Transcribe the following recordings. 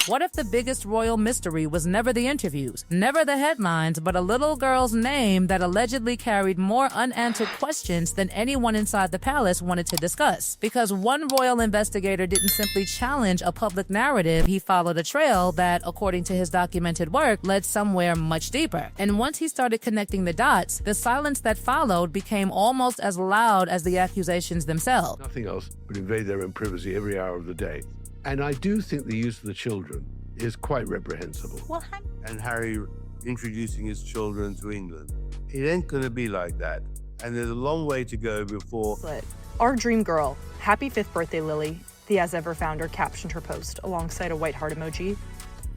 What if the biggest royal mystery was never the interviews, never the headlines, but a little girl's name that allegedly carried more unanswered questions than anyone inside the palace wanted to discuss? Because one royal investigator didn't simply challenge a public narrative, he followed a trail that, according to his documented work, led somewhere much deeper. And once he started connecting the dots, the silence that followed became almost as loud as the accusations themselves. Nothing else would invade their own privacy every hour of the day. And I do think the use of the children is quite reprehensible. Well, And Harry introducing his children to England. It ain't gonna be like that. And there's a long way to go before... Our dream girl, happy 5th birthday, Lily, the As Ever founder captioned her post alongside a white heart emoji.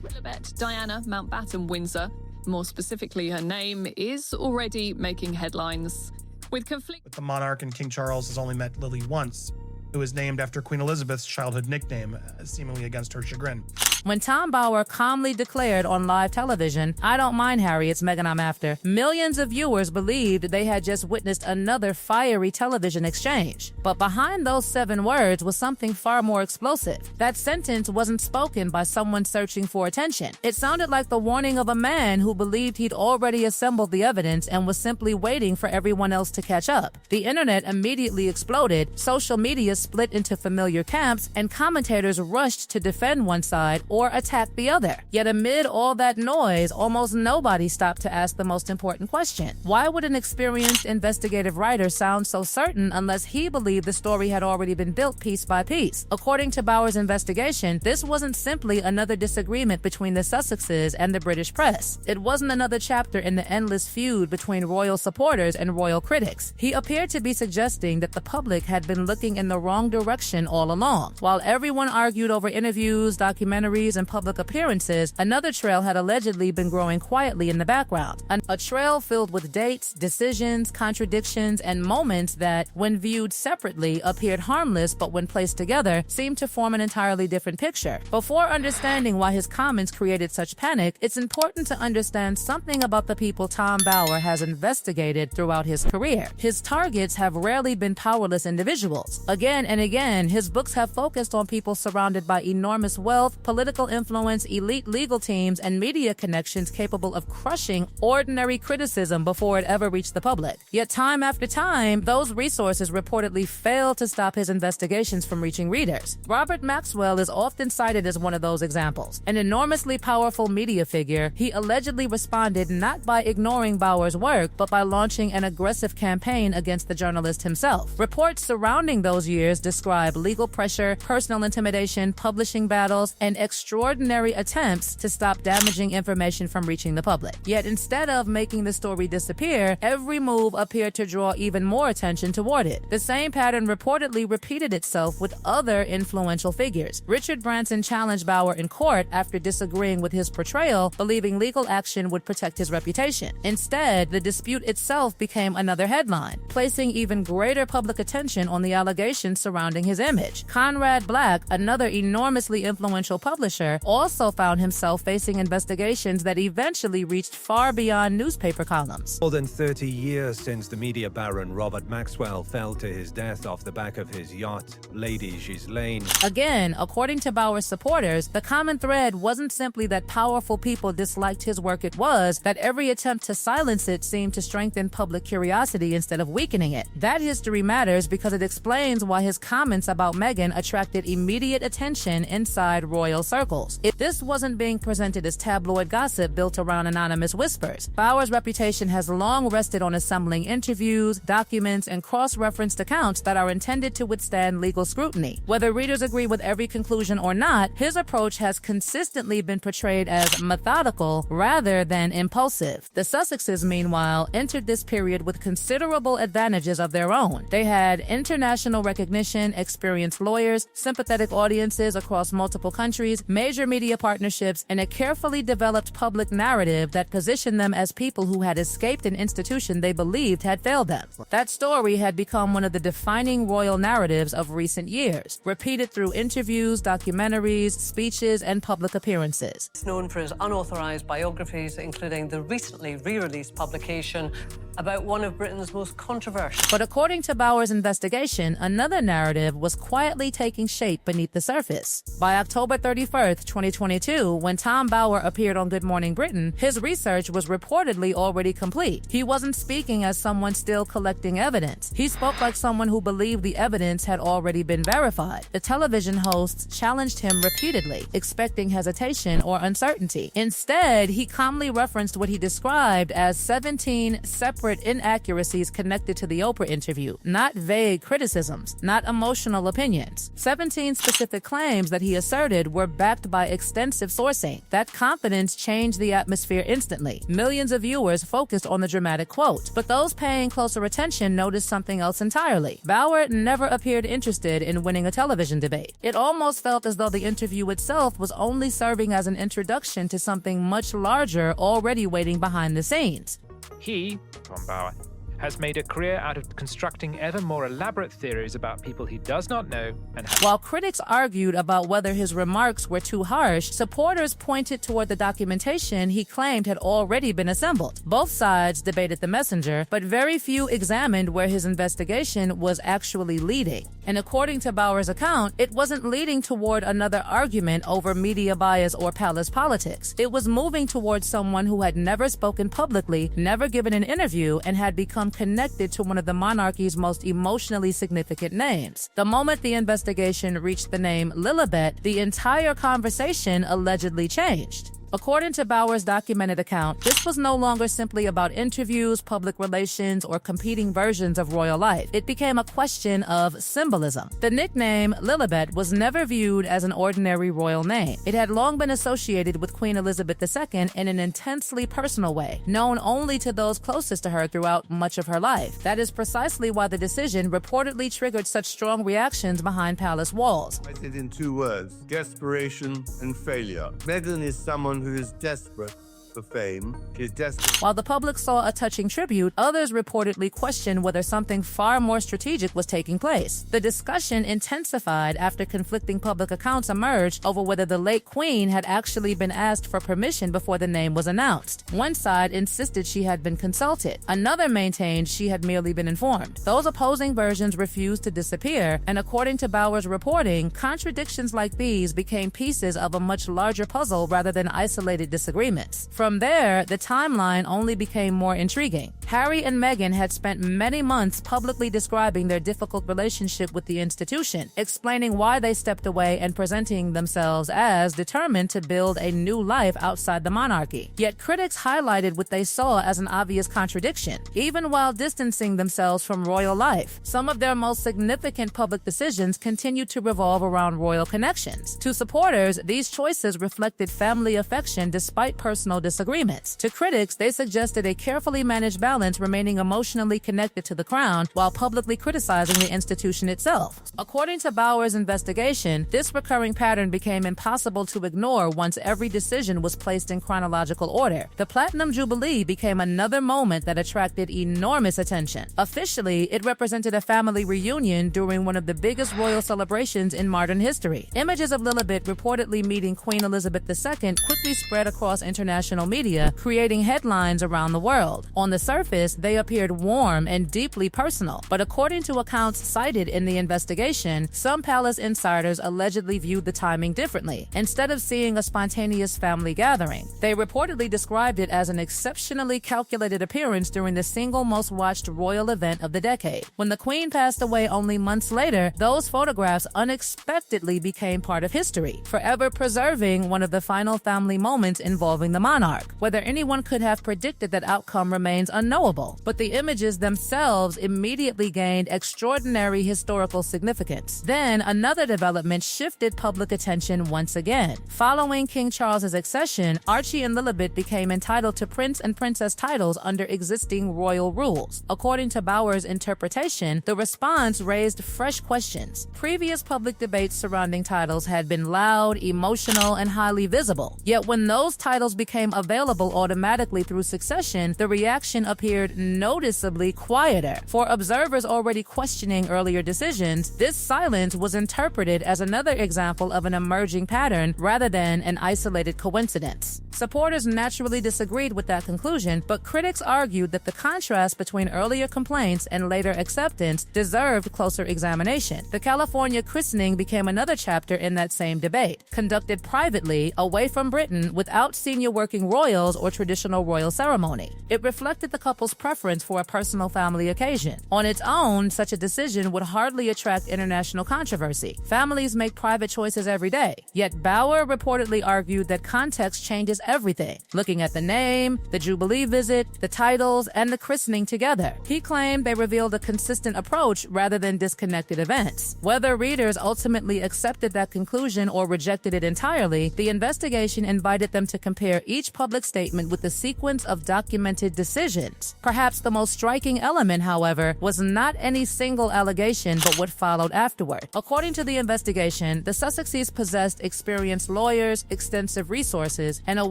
Lilibet Diana Mountbatten Windsor, more specifically her name, is already making headlines. With conflict... But the monarch and King Charles has only met Lily once, who is named after Queen Elizabeth's childhood nickname, seemingly against her chagrin. When Tom Bower calmly declared on live television, "I don't mind Harry, it's Meghan I'm after," millions of viewers believed they had just witnessed another fiery television exchange. But behind those 7 words was something far more explosive. That sentence wasn't spoken by someone searching for attention. It sounded like the warning of a man who believed he'd already assembled the evidence and was simply waiting for everyone else to catch up. The internet immediately exploded, social media split into familiar camps, and commentators rushed to defend one side or attack the other. Yet amid all that noise, almost nobody stopped to ask the most important question. Why would an experienced investigative writer sound so certain unless he believed the story had already been built piece by piece? According to Bower's investigation, this wasn't simply another disagreement between the Sussexes and the British press. It wasn't another chapter in the endless feud between royal supporters and royal critics. He appeared to be suggesting that the public had been looking in the wrong direction all along. While everyone argued over interviews, documentaries, and public appearances, another trail had allegedly been growing quietly in the background. A trail filled with dates, decisions, contradictions, and moments that, when viewed separately, appeared harmless, but when placed together, seemed to form an entirely different picture. Before understanding why his comments created such panic, it's important to understand something about the people Tom Bower has investigated throughout his career. His targets have rarely been powerless individuals. Again and again, his books have focused on people surrounded by enormous wealth, political influence, elite legal teams, and media connections capable of crushing ordinary criticism before it ever reached the public. Yet time after time, those resources reportedly failed to stop his investigations from reaching readers. Robert Maxwell is often cited as one of those examples. An enormously powerful media figure, he allegedly responded not by ignoring Bower's work, but by launching an aggressive campaign against the journalist himself. Reports surrounding those years describe legal pressure, personal intimidation, publishing battles, and extraordinary attempts to stop damaging information from reaching the public. Yet instead of making the story disappear, every move appeared to draw even more attention toward it. The same pattern reportedly repeated itself with other influential figures. Richard Branson challenged Bower in court after disagreeing with his portrayal, believing legal action would protect his reputation. Instead, the dispute itself became another headline, placing even greater public attention on the allegations surrounding his image. Conrad Black, another enormously influential publisher, also found himself facing investigations that eventually reached far beyond newspaper columns. More than 30 years since the media baron Robert Maxwell fell to his death off the back of his yacht, Lady Ghislaine. Again, according to Bower's supporters, the common thread wasn't simply that powerful people disliked his work, it was that every attempt to silence it seemed to strengthen public curiosity instead of weakening it. That history matters because it explains why his comments about Meghan attracted immediate attention inside royal circles. If this wasn't being presented as tabloid gossip built around anonymous whispers, Bower's reputation has long rested on assembling interviews, documents, and cross-referenced accounts that are intended to withstand legal scrutiny. Whether readers agree with every conclusion or not, his approach has consistently been portrayed as methodical rather than impulsive. The Sussexes, meanwhile, entered this period with considerable advantages of their own. They had international recognition, experienced lawyers, sympathetic audiences across multiple countries, major media partnerships, and a carefully developed public narrative that positioned them as people who had escaped an institution they believed had failed them. That story had become one of the defining royal narratives of recent years, repeated through interviews, documentaries, speeches, and public appearances. It's known for his unauthorized biographies, including the recently re-released publication about one of Britain's most controversial. But according to Bauer's investigation, another narrative was quietly taking shape beneath the surface. By October 31st, 2022, when Tom Bauer appeared on Good Morning Britain, his research was reportedly already complete. He wasn't speaking as someone still collecting evidence. He spoke like someone who believed the evidence had already been verified. The television hosts challenged him repeatedly, expecting hesitation or uncertainty. Instead, he calmly referenced what he described as 17 separate inaccuracies connected to the Oprah interview, not vague criticisms, not emotional opinions. 17 specific claims that he asserted were backed by extensive sourcing. That confidence changed the atmosphere instantly. Millions of viewers focused on the dramatic quote, but those paying closer attention noticed something else entirely. Bauer never appeared interested in winning a television debate. It almost felt as though the interview itself was only serving as an introduction to something much larger already waiting behind the scenes. He, Tom Bauer, has made a career out of constructing ever more elaborate theories about people he does not know and has. While critics argued about whether his remarks were too harsh, supporters pointed toward the documentation he claimed had already been assembled. Both sides debated the messenger, but very few examined where his investigation was actually leading. And according to Bauer's account, it wasn't leading toward another argument over media bias or palace politics. It was moving towards someone who had never spoken publicly, never given an interview, and had become connected to one of the monarchy's most emotionally significant names. The moment the investigation reached the name Lilibet, the entire conversation allegedly changed. According to Bauer's documented account, this was no longer simply about interviews, public relations, or competing versions of royal life. It became a question of symbolism. The nickname Lilibet was never viewed as an ordinary royal name. It had long been associated with Queen Elizabeth II in an intensely personal way, known only to those closest to her throughout much of her life. That is precisely why the decision reportedly triggered such strong reactions behind palace walls. I said in 2 words: desperation and failure. Meghan is someone who is desperate for fame. She's desperate. While the public saw a touching tribute, others reportedly questioned whether something far more strategic was taking place. The discussion intensified after conflicting public accounts emerged over whether the late queen had actually been asked for permission before the name was announced. One side insisted she had been consulted. Another maintained she had merely been informed. Those opposing versions refused to disappear, and according to Bauer's reporting, contradictions like these became pieces of a much larger puzzle rather than isolated disagreements. From there, the timeline only became more intriguing. Harry and Meghan had spent many months publicly describing their difficult relationship with the institution, explaining why they stepped away and presenting themselves as determined to build a new life outside the monarchy. Yet critics highlighted what they saw as an obvious contradiction. Even while distancing themselves from royal life, some of their most significant public decisions continued to revolve around royal connections. To supporters, these choices reflected family affection despite personal disagreements. To critics, they suggested a carefully managed balance, remaining emotionally connected to the crown while publicly criticizing the institution itself. According to Bauer's investigation, this recurring pattern became impossible to ignore once every decision was placed in chronological order. The Platinum Jubilee became another moment that attracted enormous attention. Officially, it represented a family reunion during one of the biggest royal celebrations in modern history. Images of Lilibet reportedly meeting Queen Elizabeth II quickly spread across international media, creating headlines around the world. On the surface, they appeared warm and deeply personal, but according to accounts cited in the investigation, some palace insiders allegedly viewed the timing differently. Instead of seeing a spontaneous family gathering, they reportedly described it as an exceptionally calculated appearance during the single most watched royal event of the decade. When the Queen passed away only months later, those photographs unexpectedly became part of history, forever preserving one of the final family moments involving the monarch. Whether anyone could have predicted that outcome remains unknowable, but the images themselves immediately gained extraordinary historical significance. Then, another development shifted public attention once again. Following King Charles's accession, Archie and Lilibet became entitled to prince and princess titles under existing royal rules. According to Bauer's interpretation, the response raised fresh questions. Previous public debates surrounding titles had been loud, emotional, and highly visible. Yet when those titles became available automatically through succession, the reaction appeared noticeably quieter. For observers already questioning earlier decisions, this silence was interpreted as another example of an emerging pattern rather than an isolated coincidence. Supporters naturally disagreed with that conclusion, but critics argued that the contrast between earlier complaints and later acceptance deserved closer examination. The California christening became another chapter in that same debate, conducted privately, away from Britain, without senior working royals or traditional royal ceremony. It reflected the couple's preference for a personal family occasion. On its own, such a decision would hardly attract international controversy. Families make private choices every day. Yet Bauer reportedly argued that context changes everything, looking at the name, the Jubilee visit, the titles, and the christening together. He claimed they revealed a consistent approach rather than disconnected events. Whether readers ultimately accepted that conclusion or rejected it entirely, the investigation invited them to compare each public statement with the sequence of documented decisions. Perhaps the most striking element, however, was not any single allegation but what followed afterward. According to the investigation, the Sussexes possessed experienced lawyers, extensive resources, and a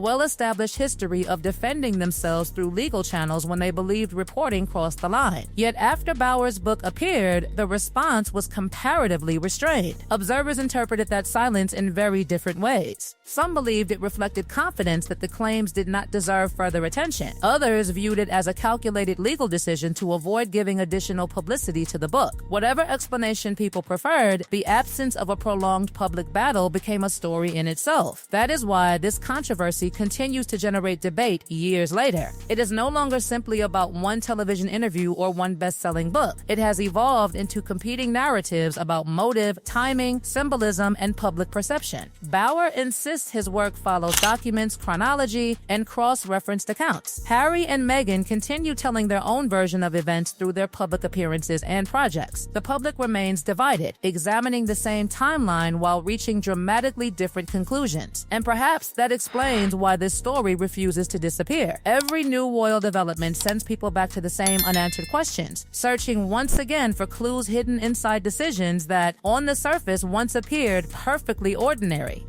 well-established history of defending themselves through legal channels when they believed reporting crossed the line. Yet after Bauer's book appeared, the response was comparatively restrained. Observers interpreted that silence in very different ways. Some believed it reflected confidence that the claims did not deserve further attention. Others viewed it as a calculated legal decision to avoid giving additional publicity to the book. Whatever explanation people preferred, the absence of a prolonged public battle became a story in itself. That is why this controversy continues to generate debate years later. It is no longer simply about one television interview or one best-selling book. It has evolved into competing narratives about motive, timing, symbolism, and public perception. Bauer insists his work follows documents, chronology, and cross-referenced accounts. Harry and Meghan continue telling their own version of events through their public appearances and projects. The public remains divided, examining the same timeline while reaching dramatically different conclusions. And perhaps that explains why this story refuses to disappear. Every new royal development sends people back to the same unanswered questions, searching once again for clues hidden inside decisions that, on the surface, once appeared perfectly ordinary.